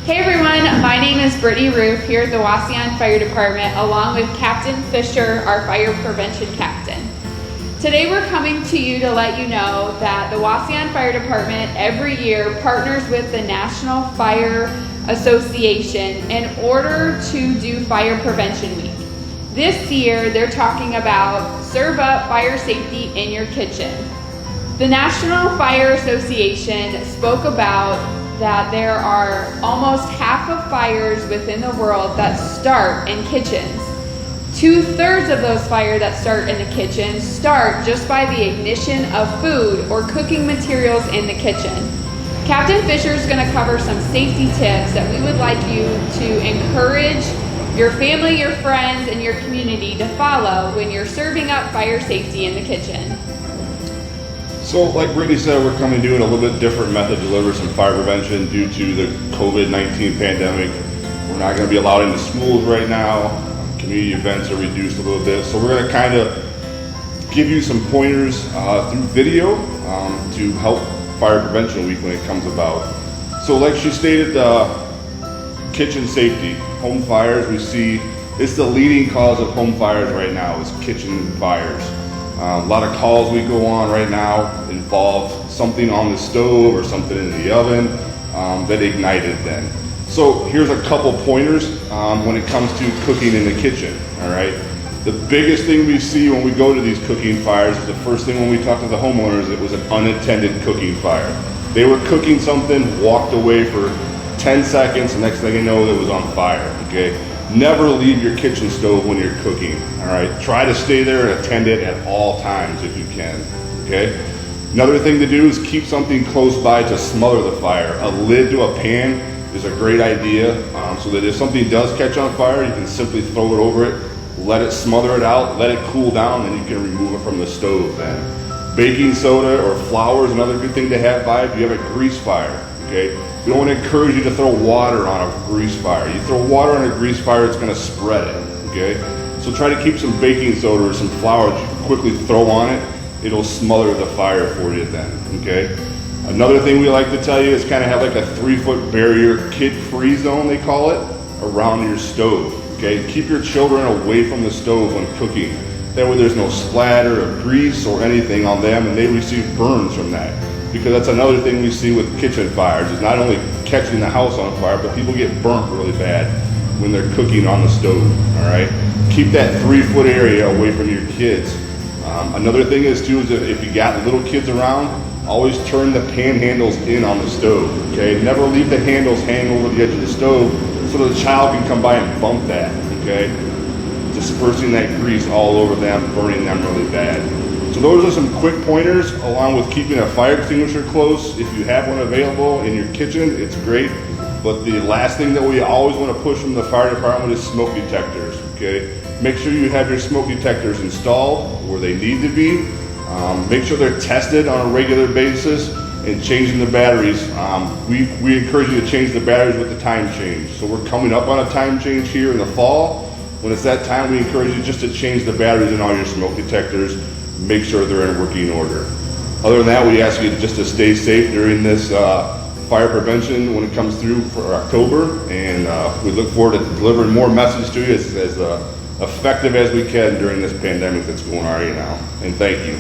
Hey everyone, my name is Brittany Roof here at the Wauseon Fire Department along with Captain Fisher, our fire prevention captain. Today we're coming to you to let you know that the Wauseon Fire Department every year partners with the National Fire Association in order to do Fire Prevention Week. This year they're talking about serve up fire safety in your kitchen. The National Fire Association spoke about that there are almost half of fires within the world that start in kitchens. 2/3 of those fires that start in the kitchen start just by the ignition of food or cooking materials in the kitchen. Captain Fisher is going to cover some safety tips that we would like you to encourage your family, your friends, and your community to follow when you're serving up fire safety in the kitchen. So like Brittany said, we're coming to doing a little bit different method to deliver some fire prevention due to the COVID-19 pandemic. We're not going to be allowed into schools right now. Community events are reduced a little bit. So we're going to kind of give you some pointers through video to help Fire Prevention Week when it comes about. So like she stated, kitchen safety, home fires, we see it's the leading cause of home fires right now is kitchen fires. A lot of calls we go on right now involve something on the stove or something in the oven that ignited then. So here's a couple pointers when it comes to cooking in the kitchen, all right? The biggest thing we see when we go to these cooking fires is the first thing when we talk to the homeowners, it was an unattended cooking fire. They were cooking something, walked away for 10 seconds, the next thing you know, it was on fire, okay? Never leave your kitchen stove when you're cooking, all right? Try to stay there and attend it at all times if you can, okay? Another thing to do is keep something close by to smother the fire. A lid to a pan is a great idea so that if something does catch on fire, you can simply throw it over it, let it smother it out, let it cool down, and you can remove it from the stove then. Baking soda or flour is another good thing to have by if you have a grease fire, okay? We don't want to encourage you to throw water on a grease fire. You throw water on a grease fire, it's going to spread it, okay? So try to keep some baking soda or some flour that you can quickly throw on it. It'll smother the fire for you then, okay? Another thing we like to tell you is kind of have like a 3-foot barrier, kid-free zone they call it, around your stove, okay? Keep your children away from the stove when cooking. That way there's no splatter of grease or anything on them and they receive burns from that. Because that's another thing we see with kitchen fires is not only catching the house on fire, but people get burnt really bad when they're cooking on the stove, all right? Keep that 3-foot area away from your kids. Another thing is too, is if you got little kids around, always turn the pan handles in on the stove, okay? Never leave the handles hanging over the edge of the stove so that the child can come by and bump that, okay? Dispersing that grease all over them, burning them really bad. So those are some quick pointers along with keeping a fire extinguisher close. If you have one available in your kitchen, it's great. But the last thing that we always want to push from the fire department is smoke detectors, okay? Make sure you have your smoke detectors installed where they need to be. Make sure they're tested on a regular basis and changing the batteries. We encourage you to change the batteries with the time change. So we're coming up on a time change here in the fall. When it's that time, we encourage you just to change the batteries in all your smoke detectors. Make sure they're in working order. Other than that, we ask you just to stay safe during this fire prevention when it comes through for October, and we look forward to delivering more messages to you as effective as we can during this pandemic that's going on right now. And thank you.